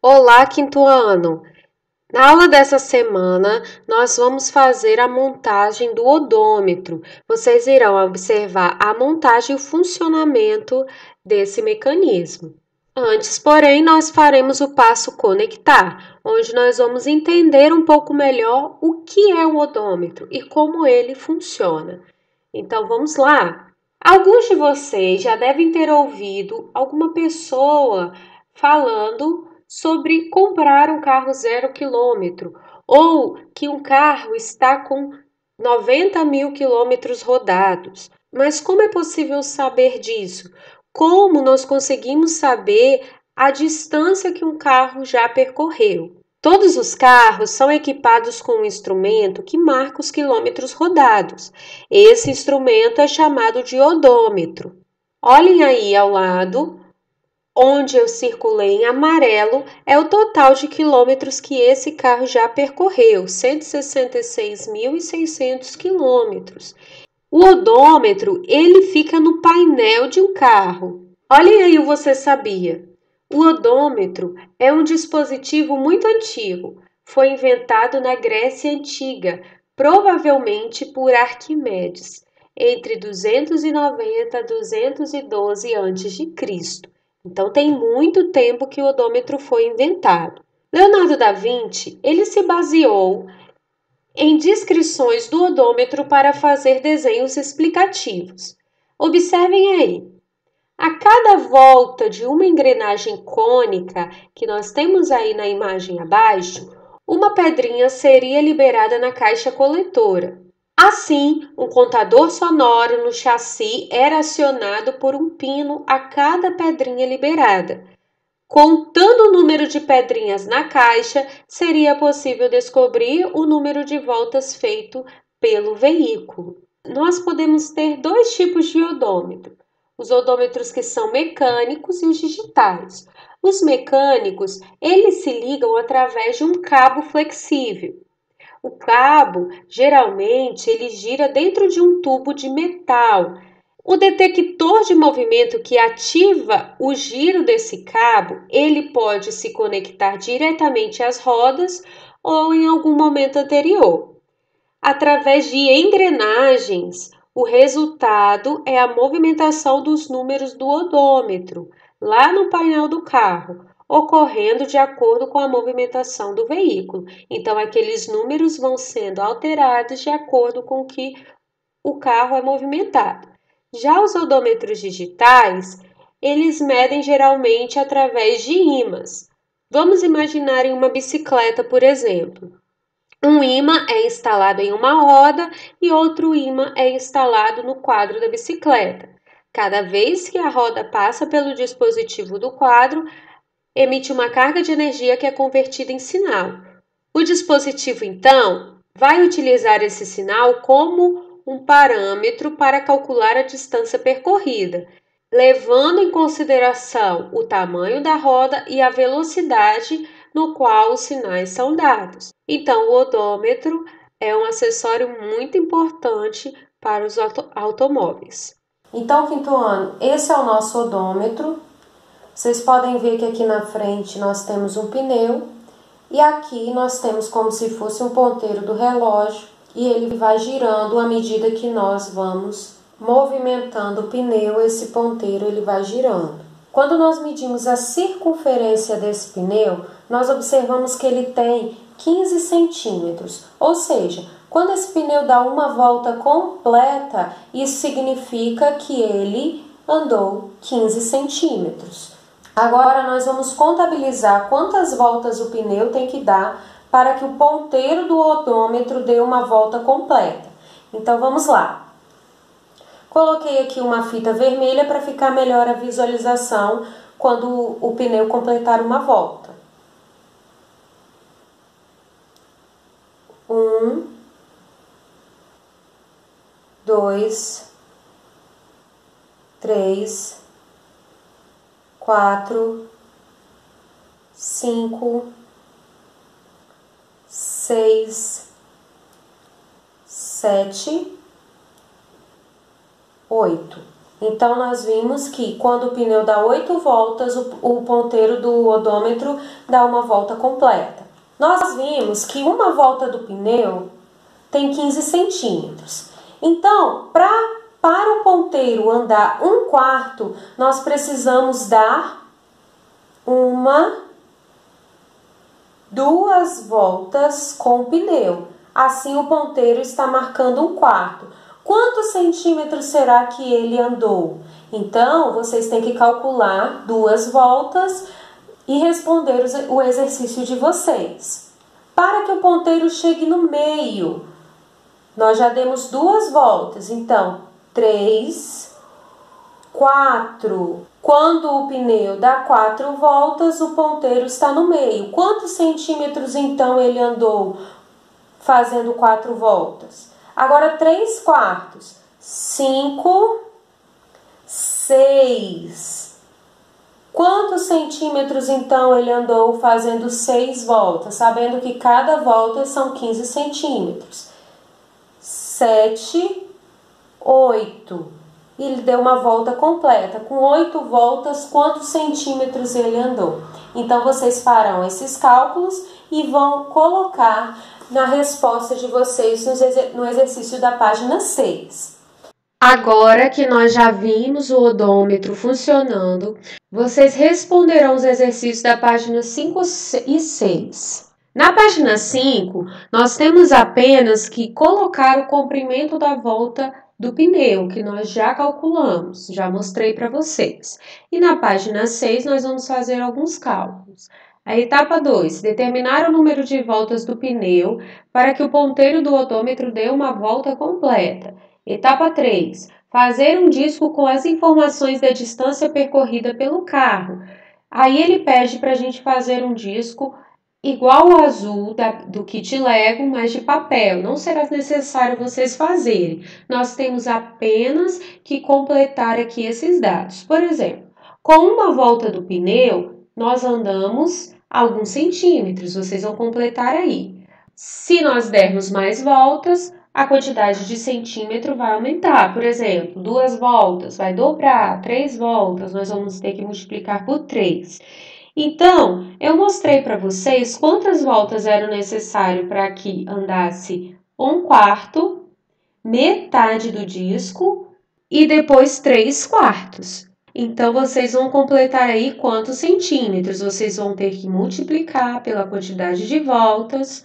Olá, quinto ano! Na aula dessa semana, nós vamos fazer a montagem do odômetro. Vocês irão observar a montagem e o funcionamento desse mecanismo. Antes, porém, nós faremos o passo conectar, onde nós vamos entender um pouco melhor o que é o odômetro e como ele funciona. Então, vamos lá! Alguns de vocês já devem ter ouvido alguma pessoa falando sobre comprar um carro 0 km ou que um carro está com 90 mil quilômetros rodados. Mas como é possível saber disso? Como nós conseguimos saber a distância que um carro já percorreu? Todos os carros são equipados com um instrumento que marca os quilômetros rodados. Esse instrumento é chamado de odômetro. Olhem aí ao lado, onde eu circulei em amarelo, é o total de quilômetros que esse carro já percorreu, 166.600 quilômetros. O odômetro, ele fica no painel de um carro. Olhem aí o Você Sabia. O odômetro é um dispositivo muito antigo. Foi inventado na Grécia Antiga, provavelmente por Arquimedes, entre 290 e 212 a.C. Então tem muito tempo que o odômetro foi inventado. Leonardo da Vinci, ele se baseou em descrições do odômetro para fazer desenhos explicativos. Observem aí. A cada volta de uma engrenagem cônica, que nós temos aí na imagem abaixo, uma pedrinha seria liberada na caixa coletora. Assim, um contador sonoro no chassi era acionado por um pino a cada pedrinha liberada. Contando o número de pedrinhas na caixa, seria possível descobrir o número de voltas feito pelo veículo. Nós podemos ter dois tipos de odômetro: os odômetros que são mecânicos e os digitais. Os mecânicos, eles se ligam através de um cabo flexível. O cabo, geralmente, ele gira dentro de um tubo de metal. O detector de movimento que ativa o giro desse cabo, ele pode se conectar diretamente às rodas ou em algum momento anterior. Através de engrenagens, o resultado é a movimentação dos números do odômetro, lá no painel do carro, ocorrendo de acordo com a movimentação do veículo. Então, aqueles números vão sendo alterados de acordo com que o carro é movimentado. Já os odômetros digitais, eles medem geralmente através de ímãs. Vamos imaginar em uma bicicleta, por exemplo. Um ímã é instalado em uma roda e outro ímã é instalado no quadro da bicicleta. Cada vez que a roda passa pelo dispositivo do quadro, emite uma carga de energia que é convertida em sinal. O dispositivo, então, vai utilizar esse sinal como um parâmetro para calcular a distância percorrida, levando em consideração o tamanho da roda e a velocidade no qual os sinais são dados. Então, o odômetro é um acessório muito importante para os automóveis. Então, quinto ano, esse é o nosso odômetro. Vocês podem ver que aqui na frente nós temos um pneu e aqui nós temos como se fosse um ponteiro do relógio e ele vai girando à medida que nós vamos movimentando o pneu, esse ponteiro ele vai girando. Quando nós medimos a circunferência desse pneu, nós observamos que ele tem 15 centímetros, ou seja, quando esse pneu dá uma volta completa, isso significa que ele andou 15 centímetros. Agora nós vamos contabilizar quantas voltas o pneu tem que dar para que o ponteiro do odômetro dê uma volta completa. Então vamos lá. Coloquei aqui uma fita vermelha para ficar melhor a visualização quando o pneu completar uma volta. 1, 2, 3, 4, 5, 6, 7, 8. Então, nós vimos que quando o pneu dá 8 voltas, o ponteiro do odômetro dá uma volta completa. Nós vimos que uma volta do pneu tem 15 centímetros. Então, para o ponteiro andar 1/4, nós precisamos dar duas voltas com o pneu. Assim, o ponteiro está marcando 1/4. Quantos centímetros será que ele andou? Então, vocês têm que calcular 2 voltas e responder o exercício de vocês. Para que o ponteiro chegue no meio, nós já demos 2 voltas. Então, 3, 4. Quando o pneu dá 4 voltas, o ponteiro está no meio. Quantos centímetros, então, ele andou fazendo 4 voltas? Agora, 3/4. 5, 6. Quantos centímetros, então, ele andou fazendo 6 voltas? Sabendo que cada volta são 15 centímetros. 7, 8. E ele deu uma volta completa. Com 8 voltas, quantos centímetros ele andou? Então, vocês farão esses cálculos e vão colocar na resposta de vocês no exercício da página 6. Agora que nós já vimos o odômetro funcionando, vocês responderão os exercícios da página 5 e 6. Na página 5, nós temos apenas que colocar o comprimento da volta do pneu, que nós já calculamos, já mostrei para vocês. E na página 6, nós vamos fazer alguns cálculos. A etapa 2, determinar o número de voltas do pneu para que o ponteiro do odômetro dê uma volta completa. Etapa 3, fazer um disco com as informações da distância percorrida pelo carro. Aí ele pede para a gente fazer um disco igual ao azul do kit Lego, mas de papel. Não será necessário vocês fazerem. Nós temos apenas que completar aqui esses dados. Por exemplo, com uma volta do pneu, nós andamos alguns centímetros. Vocês vão completar aí. Se nós dermos mais voltas, a quantidade de centímetro vai aumentar. Por exemplo, 2 voltas vai dobrar, 3 voltas, nós vamos ter que multiplicar por 3. Então, eu mostrei para vocês quantas voltas eram necessárias para que andasse 1/4, metade do disco e depois 3/4. Então, vocês vão completar aí quantos centímetros? Vocês vão ter que multiplicar pela quantidade de voltas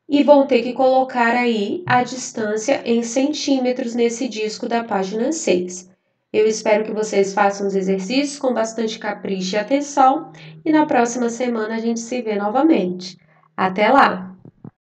e vão ter que colocar aí a distância em centímetros nesse disco da página 6. Eu espero que vocês façam os exercícios com bastante capricho e atenção e na próxima semana a gente se vê novamente. Até lá!